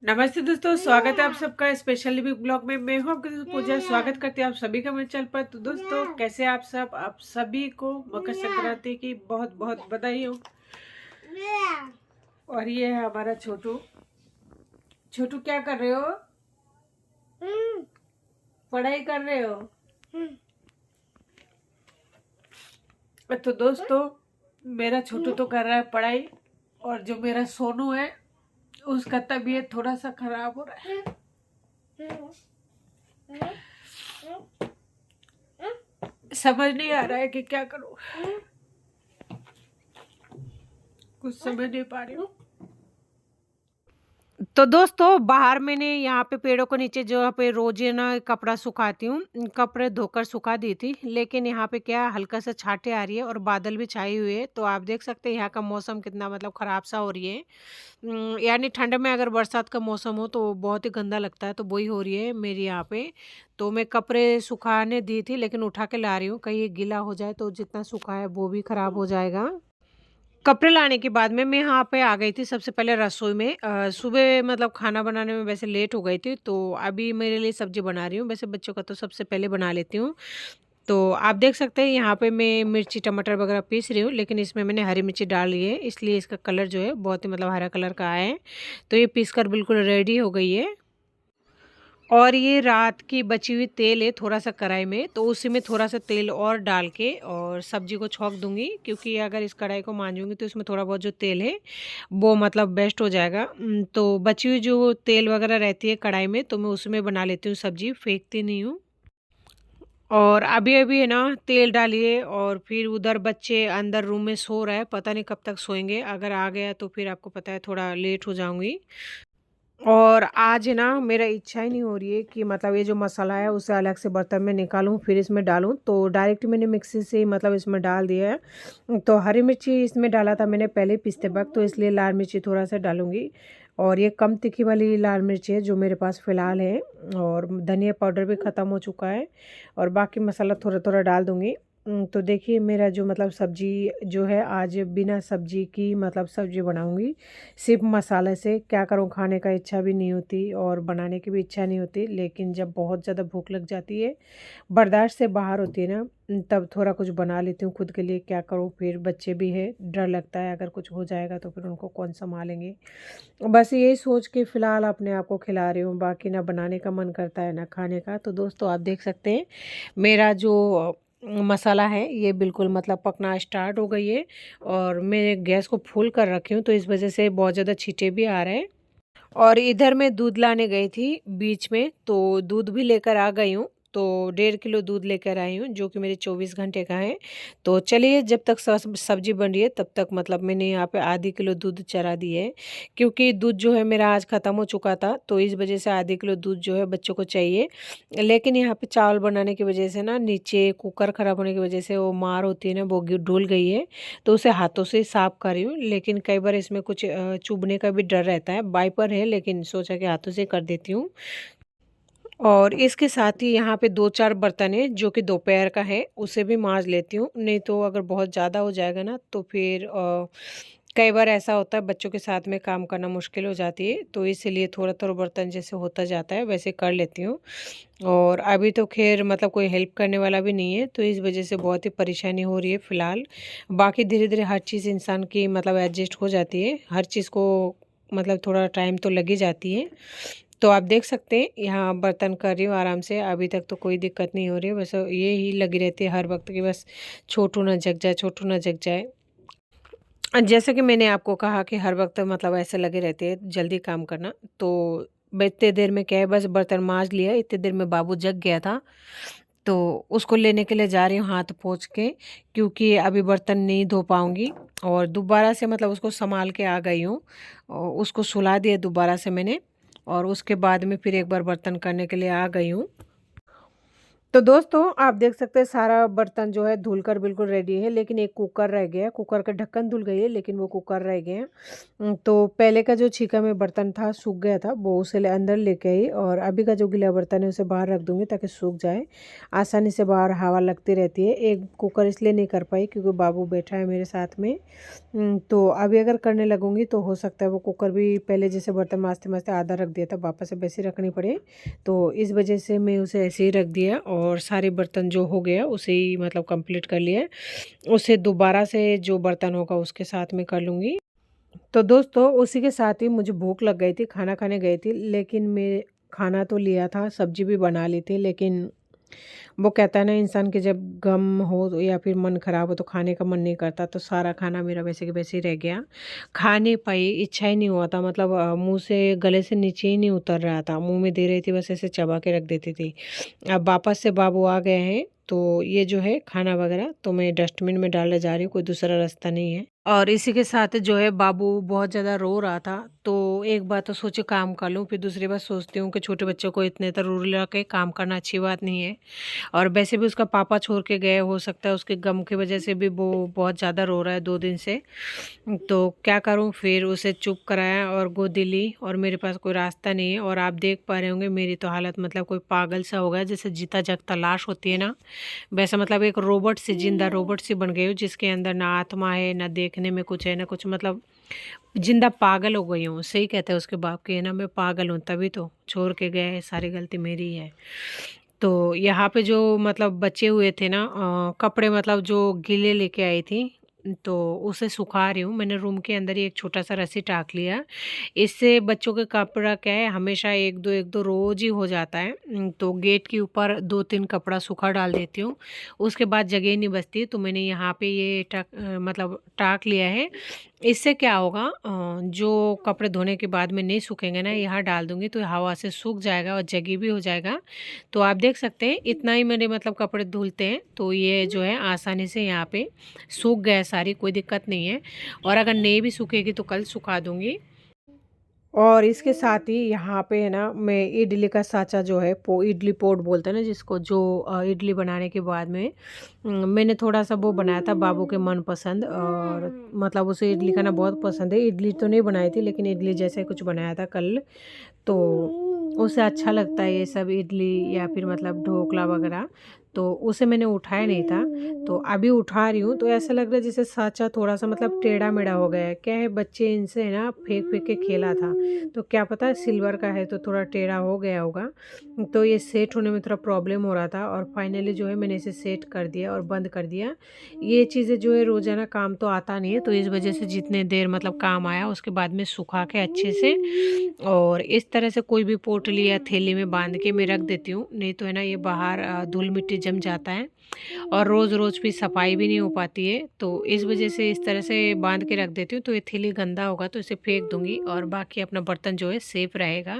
नमस्ते दोस्तों, स्वागत है आप सबका स्पेशल लिविंग ब्लॉग में। मैं हूं आपकी दोस्त पूजा। स्वागत करती हूं आप सभी का मेरे चैनल पर। तो दोस्तों, कैसे आप सभी को मकर संक्रांति की बहुत बहुत बधाई हो। और ये है हमारा छोटू। छोटू, क्या कर रहे हो? पढ़ाई कर रहे हो? तो दोस्तों, मेरा छोटू तो कर रहा है पढ़ाई, और जो मेरा सोनू है उसका तबीयत थोड़ा सा खराब हो रहा है। समझ नहीं आ रहा है कि क्या करूं, कुछ समझ नहीं पा रही हूँ। तो दोस्तों, बाहर मैंने यहाँ पे पेड़ों को नीचे जो पे रोजाना कपड़ा सुखाती हूँ, कपड़े धोकर सुखा दी थी, लेकिन यहाँ पे क्या हल्का सा छाटे आ रही है और बादल भी छाए हुए हैं। तो आप देख सकते हैं यहाँ का मौसम कितना मतलब खराब सा हो रही है। यानी ठंड में अगर बरसात का मौसम हो तो बहुत ही गंदा लगता है, तो वही हो रही है मेरी यहाँ पे। तो मैं कपड़े सुखाने दी थी, लेकिन उठा के ला रही हूँ, कहीं ये गीला हो जाए तो जितना सूखा है वो भी खराब हो जाएगा। कपड़े लाने के बाद में मैं यहाँ पे आ गई थी सबसे पहले रसोई में। सुबह मतलब खाना बनाने में वैसे लेट हो गई थी, तो अभी मेरे लिए सब्जी बना रही हूँ। वैसे बच्चों का तो सबसे पहले बना लेती हूँ। तो आप देख सकते हैं यहाँ पे मैं मिर्ची टमाटर वगैरह पीस रही हूँ, लेकिन इसमें मैंने हरी मिर्ची डाल ली है, इसलिए इसका कलर जो है बहुत ही मतलब हरा कलर का आया है। तो ये पीस कर बिल्कुल रेडी हो गई है। और ये रात की बची हुई तेल है थोड़ा सा कढ़ाई में, तो उसी में थोड़ा सा तेल और डाल के और सब्जी को छौंक दूंगी, क्योंकि अगर इस कढ़ाई को मांजूंगी तो इसमें थोड़ा बहुत जो तेल है वो मतलब बेस्ट हो जाएगा। तो बची हुई जो तेल वगैरह रहती है कढ़ाई में, तो मैं उसमें बना लेती हूँ सब्जी, फेंकती नहीं हूँ। और अभी अभी है ना तेल डालिए, और फिर उधर बच्चे अंदर रूम में सो रहा है, पता नहीं कब तक सोएंगे। अगर आ गया तो फिर आपको पता है थोड़ा लेट हो जाऊंगी। और आज है ना मेरा इच्छा ही नहीं हो रही है कि मतलब ये जो मसाला है उसे अलग से बर्तन में निकालूं फिर इसमें डालूं, तो डायरेक्ट मैंने मिक्सी से ही मतलब इसमें डाल दिया है। तो हरी मिर्ची इसमें डाला था मैंने पहले पीसते वक्त, तो इसलिए लाल मिर्ची थोड़ा सा डालूंगी। और ये कम तीखी वाली लाल मिर्ची है जो मेरे पास फ़िलहाल है। और धनिया पाउडर भी ख़त्म हो चुका है, और बाकी मसाला थोड़ा थोड़ा डाल दूँगी। तो देखिए मेरा जो मतलब सब्जी जो है आज बिना सब्जी की मतलब सब्जी बनाऊंगी, सिर्फ मसाले से। क्या करूं, खाने का इच्छा भी नहीं होती और बनाने की भी इच्छा नहीं होती, लेकिन जब बहुत ज़्यादा भूख लग जाती है, बर्दाश्त से बाहर होती है ना, तब थोड़ा कुछ बना लेती हूँ खुद के लिए। क्या करूँ, फिर बच्चे भी है, डर लगता है अगर कुछ हो जाएगा तो फिर उनको कौन संभालेंगे। बस यही सोच के फ़िलहाल अपने आप को खिला रही हूँ, बाकी ना बनाने का मन करता है ना खाने का। तो दोस्तों, आप देख सकते हैं मेरा जो मसाला है ये बिल्कुल मतलब पकना स्टार्ट हो गई है, और मैं गैस को फुल कर रखी हूँ, तो इस वजह से बहुत ज़्यादा छींटे भी आ रहे हैं। और इधर मैं दूध लाने गई थी बीच में, तो दूध भी लेकर आ गई हूँ। तो 1.5 किलो दूध लेकर आई हूँ, जो कि मेरे 24 घंटे का है। तो चलिए, जब तक सब्जी बन रही है तब तक मतलब मैंने यहाँ पे आधी किलो दूध चढ़ा दी है, क्योंकि दूध जो है मेरा आज ख़त्म हो चुका था, तो इस वजह से आधी किलो दूध जो है बच्चों को चाहिए। लेकिन यहाँ पे चावल बनाने की वजह से ना, नीचे कुकर ख़राब होने की वजह से वो मार होती है ना, वो डूल गई है। तो उसे हाथों से साफ कर रही हूँ, लेकिन कई बार इसमें कुछ चुभने का भी डर रहता है। वाइपर है, लेकिन सोचा कि हाथों से कर देती हूँ। और इसके साथ ही यहाँ पे 2-4 बर्तन है जो कि दोपहर का है, उसे भी मांज लेती हूँ। नहीं तो अगर बहुत ज़्यादा हो जाएगा ना तो फिर कई बार ऐसा होता है बच्चों के साथ में काम करना मुश्किल हो जाती है, तो इसीलिए थोड़ा थोड़ा बर्तन जैसे होता जाता है वैसे कर लेती हूँ। और अभी तो खैर मतलब कोई हेल्प करने वाला भी नहीं है, तो इस वजह से बहुत ही परेशानी हो रही है फ़िलहाल। बाकी धीरे धीरे हर चीज़ इंसान की मतलब एडजस्ट हो जाती है, हर चीज़ को मतलब थोड़ा टाइम तो लग ही जाती है। तो आप देख सकते हैं यहाँ बर्तन कर रही हूँ आराम से, अभी तक तो कोई दिक्कत नहीं हो रही है। बस ये ही लगी रहती है हर वक्त कि बस छोटू ना जग जाए, छोटू ना जग जाए। जैसे कि मैंने आपको कहा कि हर वक्त मतलब ऐसे लगे रहते हैं जल्दी काम करना। तो इतने देर में क्या है, बस बर्तन मांज लिया, इतने देर में बाबू जग गया था, तो उसको लेने के लिए जा रही हूँ हाथ पोंछ के, क्योंकि अभी बर्तन नहीं धो पाऊँगी। और दोबारा से मतलब उसको संभाल के आ गई हूँ, और उसको सुला दिया दोबारा से मैंने, और उसके बाद में फिर एक बार बर्तन करने के लिए आ गई हूँ। तो दोस्तों आप देख सकते हैं सारा बर्तन जो है धुलकर बिल्कुल रेडी है, लेकिन एक कुकर रह गया है। कुकर का ढक्कन धुल गई है, लेकिन वो कुकर रह गए हैं। तो पहले का जो छीका में बर्तन था सूख गया था, वो उसे अंदर लेके आई, और अभी का जो गीला बर्तन है उसे बाहर रख दूंगी ताकि सूख जाए। आसानी से बाहर हवा लगती रहती है। एक कुकर इसलिए नहीं कर पाई क्योंकि बाबू बैठा है मेरे साथ में। तो अभी अगर करने लगूंगी तो हो सकता है वो कुकर भी पहले जैसे बर्तन माँजते माँजते आधा रख दिया था, वापस से वैसे रखनी पड़े। तो इस वजह से मैं उसे ऐसे ही रख दिया और सारे बर्तन जो हो गया उसे ही मतलब कंप्लीट कर लिया। उसे दोबारा से जो बर्तन होगा उसके साथ में कर लूँगी। तो दोस्तों उसी के साथ ही मुझे भूख लग गई थी, खाना खाने गई थी, लेकिन मैं खाना तो लिया था, सब्जी भी बना ली थी, लेकिन वो कहता है ना इंसान के जब गम हो या फिर मन खराब हो तो खाने का मन नहीं करता। तो सारा खाना मेरा वैसे के वैसे ही रह गया। खा नहीं पाई, इच्छा ही नहीं हुआ था, मतलब मुंह से गले से नीचे ही नहीं उतर रहा था। मुंह में दे रही थी बस ऐसे चबा के रख देती थी। अब वापस से बाबू आ गए हैं तो ये जो है खाना वगैरह तो मैं डस्टबिन में डालने जा रही हूँ, कोई दूसरा रास्ता नहीं है। और इसी के साथ जो है बाबू बहुत ज़्यादा रो रहा था, तो एक बार तो सोचे काम कर लूँ, फिर दूसरी बार सोचती हूँ कि छोटे बच्चों को इतने तो रुला के काम करना अच्छी बात नहीं है। और वैसे भी उसका पापा छोड़ के गए, हो सकता है उसके गम की वजह से भी वो बहुत ज़्यादा रो रहा है 2 दिन से। तो क्या करूं, फिर उसे चुप कराया और गोदी ली, और मेरे पास कोई रास्ता नहीं है। और आप देख पा रहे होंगे मेरी तो हालत मतलब कोई पागल सा हो गया, जैसे जीता जागता लाश होती है ना, वैसा मतलब एक रोबोट सी, जिंदा रोबोट सी बन गई हूँ, जिसके अंदर ना आत्मा है ना देखने में कुछ है ना कुछ, मतलब जिंदा पागल हो गई हूँ। सही कहते हैं उसके बाप के, है ना, मैं पागल हूँ, तभी तो छोड़ के गए हैं, सारी गलती मेरी है। तो यहाँ पे जो मतलब बचे हुए थे ना कपड़े, मतलब जो गीले लेके आई थी, तो उसे सुखा रही हूँ। मैंने रूम के अंदर ही एक छोटा सा रस्सी टाक लिया। इससे बच्चों के कपड़ा क्या है, हमेशा एक दो रोज ही हो जाता है। तो गेट के ऊपर 2-3 कपड़ा सूखा डाल देती हूँ, उसके बाद जगह नहीं बचती। तो मैंने यहाँ पे ये मतलब टाक लिया है। इससे क्या होगा, जो कपड़े धोने के बाद में नहीं सूखेंगे ना, यहाँ डाल दूंगी तो हवा से सूख जाएगा और जगी भी हो जाएगा। तो आप देख सकते हैं इतना ही मेरे मतलब कपड़े धुलते हैं, तो ये जो है आसानी से यहाँ पे सूख गए सारी, कोई दिक्कत नहीं है। और अगर नहीं भी सूखेगी तो कल सुखा दूंगी। और इसके साथ ही यहाँ पे है ना, मैं इडली का साँचा जो है, इडली पोट बोलते हैं ना जिसको, जो इडली बनाने के बाद में मैंने थोड़ा सा वो बनाया था बाबू के मनपसंद, और मतलब उसे इडली खाना बहुत पसंद है। इडली तो नहीं बनाई थी, लेकिन इडली जैसा ही कुछ बनाया था कल, तो उसे अच्छा लगता है ये सब इडली या फिर मतलब ढोकला वगैरह। तो उसे मैंने उठाया नहीं था, तो अभी उठा रही हूँ। तो ऐसा लग रहा है जैसे साँचा थोड़ा सा मतलब टेढ़ा मेढ़ा हो गया है। क्या है, बच्चे इनसे है ना फेंक फेंक के खेला था, तो क्या पता सिल्वर का है तो थोड़ा टेढ़ा हो गया होगा। तो ये सेट होने में थोड़ा प्रॉब्लम हो रहा था, और फाइनली जो है मैंने इसे सेट कर दिया और बंद कर दिया। ये चीज़ें जो है रोज़ाना काम तो आता नहीं है, तो इस वजह से जितने देर मतलब काम आया उसके बाद में सुखा के अच्छे से, और इस तरह से कोई भी पोटली या थैली में बांध के मैं रख देती हूँ। नहीं तो है ना ये बाहर धूल मिट्टी जम जाता है, और रोज़ रोज़ भी सफाई भी नहीं हो पाती है। तो इस वजह से इस तरह से बांध के रख देती हूँ। तो ये थैली गंदा होगा तो इसे फेंक दूंगी, और बाकी अपना बर्तन जो है सेफ रहेगा।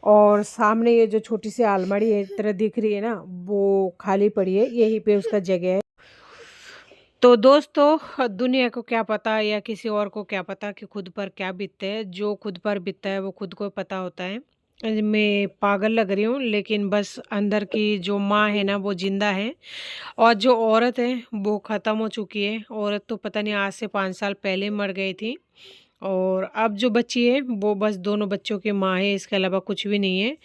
और सामने ये जो छोटी सी अलमारी है इस तरह दिख रही है ना, वो खाली पड़ी है, यहीं पे उसका जगह है। तो दोस्तों दुनिया को क्या पता या किसी और को क्या पता कि खुद पर क्या बीतते है। जो खुद पर बीतता है वो खुद को पता होता है। मैं पागल लग रही हूँ, लेकिन बस अंदर की जो माँ है ना वो जिंदा है, और जो औरत है वो ख़त्म हो चुकी है। औरत तो पता नहीं आज से 5 साल पहले मर गई थी, और अब जो बच्ची है वो बस दोनों बच्चों की माँ है, इसके अलावा कुछ भी नहीं है।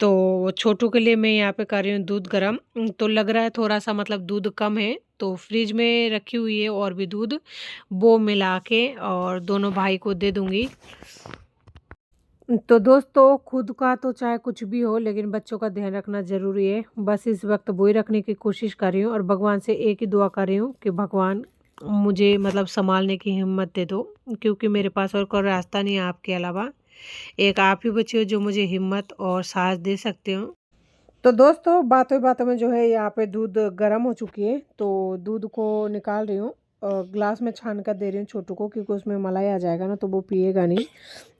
तो छोटू के लिए मैं यहाँ पे कर रही हूँ दूध गरम। तो लग रहा है थोड़ा सा मतलब दूध कम है, तो फ्रिज में रखी हुई है और भी दूध, वो मिला के और दोनों भाई को दे दूंगी। तो दोस्तों खुद का तो चाहे कुछ भी हो, लेकिन बच्चों का ध्यान रखना ज़रूरी है। बस इस वक्त वही रखने की कोशिश कर रही हूँ, और भगवान से एक ही दुआ कर रही हूँ कि भगवान मुझे मतलब संभालने की हिम्मत दे दो, क्योंकि मेरे पास और कोई रास्ता नहीं है आपके अलावा। एक आप ही बचे हो जो मुझे हिम्मत और साहस दे सकते हो। तो दोस्तों बातों बातों में जो है यहाँ पे दूध गर्म हो चुकी है, तो दूध को निकाल रही हूँ, ग्लास में छान कर दे रही हूँ छोटू को, क्योंकि उसमें मलाई आ जाएगा ना तो वो पिएगा नहीं।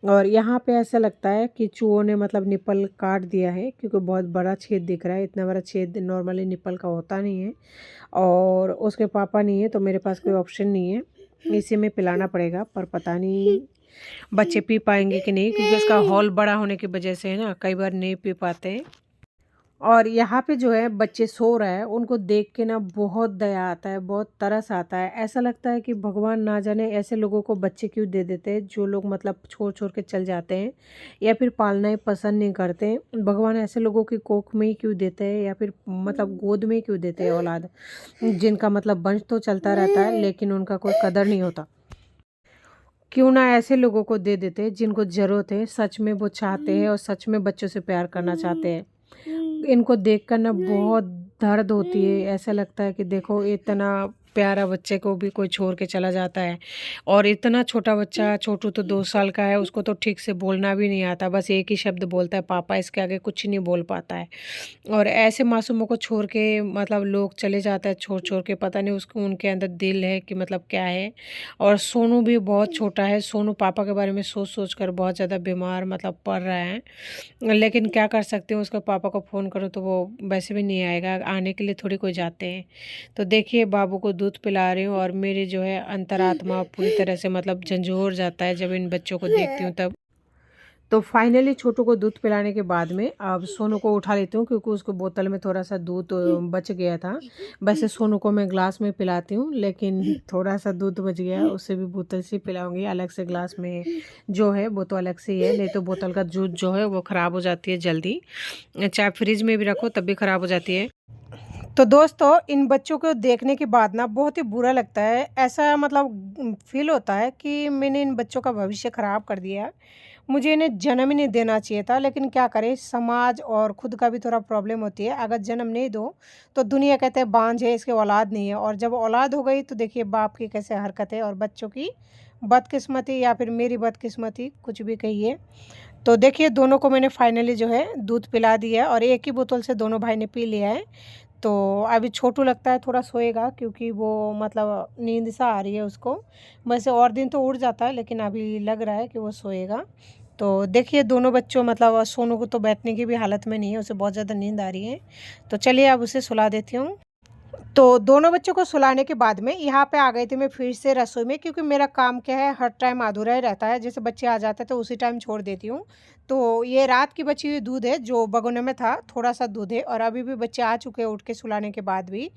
और यहाँ पे ऐसा लगता है कि चूहों ने मतलब निप्पल काट दिया है, क्योंकि बहुत बड़ा छेद दिख रहा है। इतना बड़ा छेद नॉर्मली निप्पल का होता नहीं है, और उसके पापा नहीं है तो मेरे पास कोई ऑप्शन नहीं है, इसे में पिलाना पड़ेगा। पर पता नहीं बच्चे पी पाएंगे कि नहीं, क्योंकि उसका हॉल बड़ा होने की वजह से है ना, कई बार नहीं पी पाते हैं। और यहाँ पे जो है बच्चे सो रहे हैं, उनको देख के ना बहुत दया आता है, बहुत तरस आता है। ऐसा लगता है कि भगवान ना जाने ऐसे लोगों को बच्चे क्यों दे देते हैं, जो लोग मतलब छोड़-छोड़ के चल जाते हैं या फिर पालना ही पसंद नहीं करते। भगवान ऐसे लोगों की कोख में ही क्यों देते हैं या फिर मतलब गोद में क्यों देते हैं औलाद, जिनका मतलब वंश तो चलता रहता है लेकिन उनका कोई कदर नहीं होता। क्यों ना ऐसे लोगों को दे देते जिनको ज़रूरत है, सच में वो चाहते हैं और सच में बच्चों से प्यार करना चाहते हैं। इनको देखकर ना बहुत दर्द होती है, ऐसा लगता है कि देखो इतना प्यारा बच्चे को भी कोई छोड़ के चला जाता है। और इतना छोटा बच्चा, छोटू तो 2 साल का है, उसको तो ठीक से बोलना भी नहीं आता, बस एक ही शब्द बोलता है पापा, इसके आगे कुछ नहीं बोल पाता है। और ऐसे मासूमों को छोड़ के मतलब लोग चले जाते हैं छोड़-छोड़ के, पता नहीं उसको उनके अंदर दिल है कि मतलब क्या है। और सोनू भी बहुत छोटा है, सोनू पापा के बारे में सोच-सोच कर बहुत ज़्यादा बीमार मतलब पड़ रहा है। लेकिन क्या कर सकते हैं, उसके पापा को फ़ोन करो तो वो वैसे भी नहीं आएगा, आने के लिए थोड़ी कोई जाते हैं। तो देखिए बाबू को दूध पिला रही हूँ और मेरी जो है अंतरात्मा पूरी तरह से मतलब झंझोर जाता है जब इन बच्चों को देखती हूँ तब। तो फाइनली छोटू को दूध पिलाने के बाद में अब सोनू को उठा लेती हूँ, क्योंकि उसको बोतल में थोड़ा सा दूध बच गया था। वैसे सोनू को मैं ग्लास में पिलाती हूँ, लेकिन थोड़ा सा दूध बच गया, उसे भी बोतल से पिलाऊंगी, अलग से ग्लास में जो है वो तो अलग से ही है, नहीं तो बोतल का दूध जो है वो ख़राब हो जाती है जल्दी, चाहे फ्रिज में भी रखो तब भी ख़राब हो जाती है। तो दोस्तों इन बच्चों को देखने के बाद ना बहुत ही बुरा लगता है, ऐसा मतलब फील होता है कि मैंने इन बच्चों का भविष्य ख़राब कर दिया है। मुझे इन्हें जन्म ही नहीं देना चाहिए था, लेकिन क्या करें, समाज और खुद का भी थोड़ा प्रॉब्लम होती है। अगर जन्म नहीं दो तो दुनिया कहते हैं बांझ है, इसके औलाद नहीं है, और जब औलाद हो गई तो देखिए बाप की कैसे हरकत है और बच्चों की बदकिस्मती या फिर मेरी बदकिस्मती, कुछ भी कहिए। तो देखिए दोनों को मैंने फाइनली जो है दूध पिला दिया है और एक ही बोतल से दोनों भाई ने पी लिया है। तो अभी छोटू लगता है थोड़ा सोएगा, क्योंकि वो मतलब नींद सा आ रही है उसको। वैसे और दिन तो उठ जाता है, लेकिन अभी लग रहा है कि वो सोएगा। तो देखिए दोनों बच्चों मतलब सोनू को तो बैठने की भी हालत में नहीं है, उसे बहुत ज़्यादा नींद आ रही है। तो चलिए अब उसे सुला देती हूँ। तो दोनों बच्चों को सुलाने के बाद में यहाँ पे आ गई थी मैं फिर से रसोई में, क्योंकि मेरा काम क्या है, हर टाइम अधूरा ही रहता है। जैसे बच्चे आ जाते हैं तो उसी टाइम छोड़ देती हूँ। तो ये रात की बची हुई दूध है जो भगोने में था, थोड़ा सा दूध है, और अभी भी बच्चे आ चुके हैं उठ के सुलाने के बाद भी।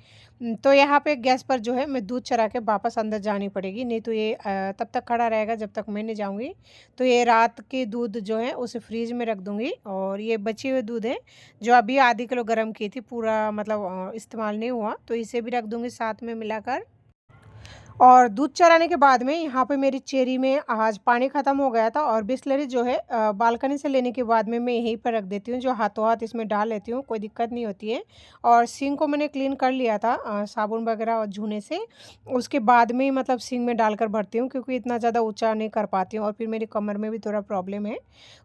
तो यहाँ पे गैस पर जो है मैं दूध चढ़ा के वापस अंदर जानी पड़ेगी, नहीं तो ये तब तक खड़ा रहेगा जब तक मैं नहीं जाऊँगी। तो ये रात की दूध जो है उसे फ्रीज में रख दूँगी, और ये बची हुई दूध है जो अभी आधी किलो गर्म की थी, पूरा मतलब इस्तेमाल नहीं हुआ, तो इसे भी रख दूँगी साथ में मिलाकर। और दूध चढ़ाने के बाद में यहाँ पे मेरी चेरी में आज पानी ख़त्म हो गया था, और बिसलेरी जो है बालकनी से लेने के बाद में मैं यहीं पर रख देती हूँ, जो हाथों हाथ इसमें डाल लेती हूँ, कोई दिक्कत नहीं होती है। और सिंक को मैंने क्लीन कर लिया था साबुन वगैरह और जूने से। उसके बाद में ही मतलब सिंक में डालकर भरती हूँ, क्योंकि इतना ज़्यादा ऊँचा नहीं कर पाती हूँ, और फिर मेरी कमर में भी थोड़ा प्रॉब्लम है।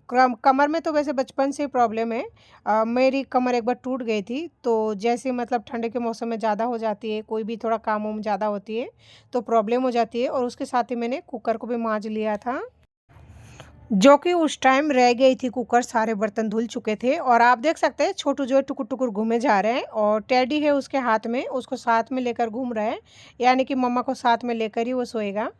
कमर में तो वैसे बचपन से ही प्रॉब्लम है। मेरी कमर एक बार टूट गई थी, तो जैसे मतलब ठंड के मौसम में ज़्यादा हो जाती है, कोई भी थोड़ा काम वाम ज़्यादा होती है तो प्रॉब्लम हो जाती है। और उसके साथ ही मैंने कुकर को भी मांज लिया था, जो कि उस टाइम रह गई थी कुकर, सारे बर्तन धुल चुके थे। और आप देख सकते हैं छोटू जो है टुकुर-टुकुर घूमे जा रहे हैं, और टेडी है उसके हाथ में, उसको साथ में लेकर घूम रहा है, यानी कि मम्मा को साथ में लेकर ही वो सोएगा।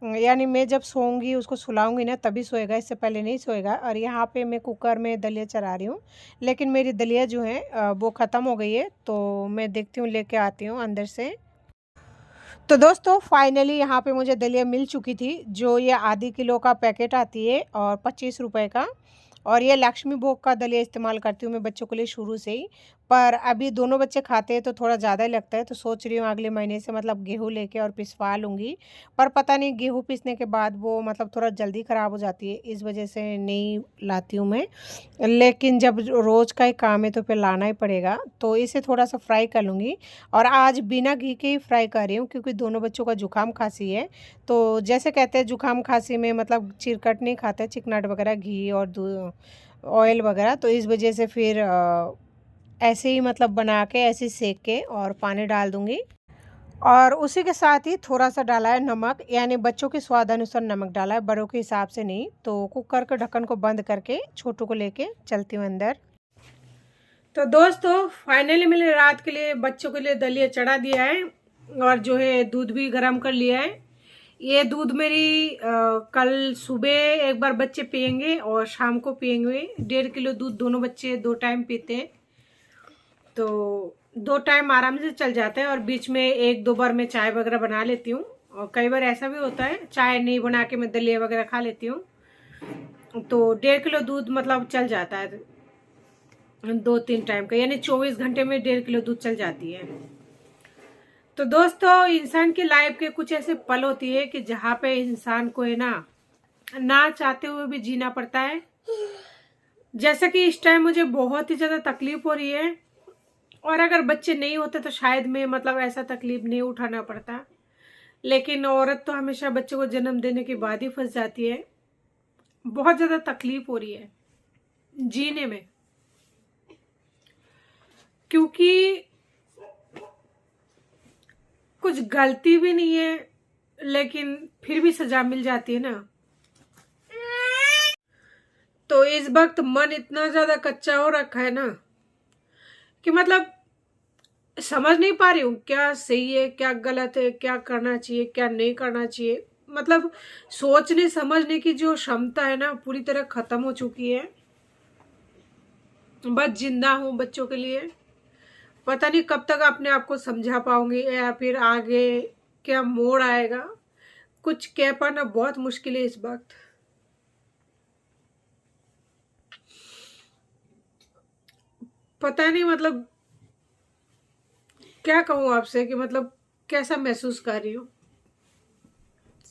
यानी मैं जब सोऊँगी, उसको सुलाऊँगी ना तभी सोएगा, इससे पहले नहीं सोएगा। और यहाँ पे मैं कुकर में दलिया चढ़ा रही हूँ, लेकिन मेरी दलिया जो है वो ख़त्म हो गई है, तो मैं देखती हूँ लेके आती हूँ अंदर से। तो दोस्तों फाइनली यहाँ पे मुझे दलिया मिल चुकी थी, जो ये आधी किलो का पैकेट आती है और 25 रुपए का। और ये लक्ष्मी भोग का दलिया इस्तेमाल करती हूँ मैं बच्चों के लिए शुरू से ही। पर अभी दोनों बच्चे खाते हैं तो थोड़ा ज़्यादा ही लगता है, तो सोच रही हूँ अगले महीने से मतलब गेहूँ लेके और पिसवा लूँगी। पर पता नहीं गेहूँ पीसने के बाद वो मतलब थोड़ा जल्दी ख़राब हो जाती है, इस वजह से नहीं लाती हूँ मैं। लेकिन जब रोज़ का ही काम है तो फिर लाना ही पड़ेगा, तो इसे थोड़ा-सा फ्राई कर लूँगी। और आज बिना घी के ही फ्राई कर रही हूँ, क्योंकि दोनों बच्चों का जुकाम खाँसी है। तो जैसे कहते हैं जुकाम खाँसी में मतलब चिरकट नहीं खाते, चिकनाट वगैरह घी और ऑयल वगैरह, तो इस वजह से फिर ऐसे ही मतलब बना के ऐसे ही सेक के और पानी डाल दूँगी। और उसी के साथ ही थोड़ा-सा डाला है नमक, यानी बच्चों के स्वाद अनुसार नमक डाला है, बड़ों के हिसाब से नहीं। तो कुकर के ढक्कन को बंद करके छोटू को लेके चलती हूँ अंदर। तो दोस्तों फाइनली मैंने रात के लिए बच्चों के लिए दलिया चढ़ा दिया है, और जो है दूध भी गर्म कर लिया है। ये दूध मेरी कल सुबह एक बार बच्चे पियेंगे और शाम को पियेंगे। 1.5 किलो दूध दोनों बच्चे 2 टाइम पीते हैं। तो 2 टाइम आराम से चल जाता है, और बीच में 1-2 बार मैं चाय वगैरह बना लेती हूँ। और कई बार ऐसा भी होता है चाय नहीं बना के मैं दलिया वगैरह खा लेती हूँ। तो 1.5 किलो दूध मतलब चल जाता है 2-3 टाइम का, यानी 24 घंटे में 1.5 किलो दूध चल जाती है। तो दोस्तों, इंसान की लाइफ के कुछ ऐसे पल होती है कि जहाँ पे इंसान को है ना चाहते हुए भी जीना पड़ता है। जैसे कि इस टाइम मुझे बहुत ही ज्यादा तकलीफ हो रही है, और अगर बच्चे नहीं होते तो शायद मैं मतलब ऐसा तकलीफ नहीं उठाना पड़ता। लेकिन औरत तो हमेशा बच्चे को जन्म देने के बाद ही फंस जाती है। बहुत ज्यादा तकलीफ हो रही है जीने में, क्योंकि कुछ गलती भी नहीं है लेकिन फिर भी सजा मिल जाती है ना। तो इस वक्त मन इतना ज्यादा कच्चा हो रखा है ना कि मतलब समझ नहीं पा रही हूँ क्या सही है क्या गलत है, क्या करना चाहिए क्या नहीं करना चाहिए। मतलब सोचने समझने की जो क्षमता है ना पूरी तरह खत्म हो चुकी है। बस जिंदा हूँ बच्चों के लिए। पता नहीं कब तक अपने आप को समझा पाऊंगी, या फिर आगे क्या मोड़ आएगा, कुछ कह पाना बहुत मुश्किल है इस वक्त। पता नहीं मतलब क्या कहूँ आपसे कि मतलब कैसा महसूस कर रही हूँ।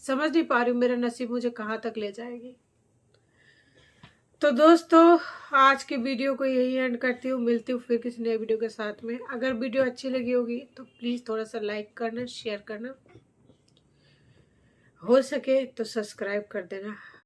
समझ नहीं पा रही हूँ मेरा नसीब मुझे कहाँ तक ले जाएगी। तो दोस्तों, आज के वीडियो को यही एंड करती हूँ। मिलती हूँ फिर किसी नए वीडियो के साथ में। अगर वीडियो अच्छी लगी होगी तो प्लीज़ थोड़ा सा लाइक करना, शेयर करना, हो सके तो सब्सक्राइब कर देना।